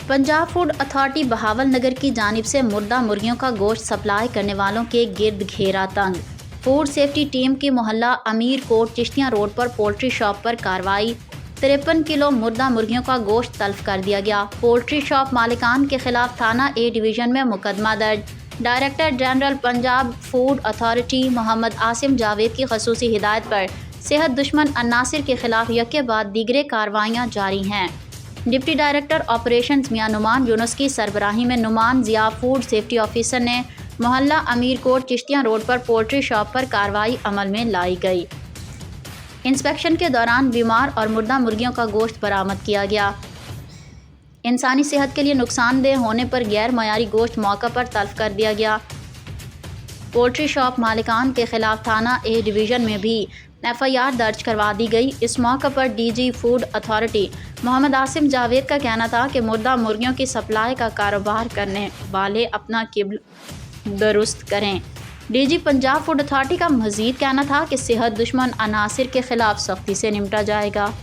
Punjab food authority Bahawal नगर की जानिब से मुर्दा मुर्गियों का गोश्त सप्लाई करने वालों के गिर्द घेरा तंग। फूड सेफ्टी टीम की मोहल्ला अमीर कोट चिश्तियाँ रोड पर पोल्ट्री शॉप पर कार्रवाई। 53 किलो मुर्दा मुर्गियों का गोश्त तल्फ कर दिया गया। पोल्ट्री शॉप मालिकान के खिलाफ थाना ए डिवीज़न में मुकदमा दर्ज। Director general Punjab food authority Mohammad Asim Javed की खसूसी हिदायत पर सेहत दुश्मन अन्नासिर के खिलाफ यके बाद दीगरे कार्रवाइयाँ जारी हैं। Deputy director operations Mian Numan Younus की सरबराही में Numan Zia food safety officer ने मोहल्ला अमीर कोट चिश्तियाँ रोड पर पोल्ट्री शॉप पर कार्रवाई अमल में लाई गई। इंस्पेक्शन के दौरान बीमार और मुर्दा मुर्गियों का गोश्त बरामद किया गया। इंसानी सेहत के लिए नुकसानदेह होने पर गैर मयारी गोश्त मौका पर तल्फ कर दिया गया। पोल्ट्री शॉप मालिकान के खिलाफ थाना ए डिवीज़न में भी FIR दर्ज करवा दी गई। इस मौके पर DG food authority Mohammad Asim Javed का कहना था कि मुर्दा मुर्गियों की सप्लाई का कारोबार करने वाले अपना किबल दुरुस्त करें। DG पंजाब फूड अथॉरिटी का मज़ीद कहना था कि सेहत दुश्मन अनासिर के खिलाफ सख्ती से निपटा जाएगा।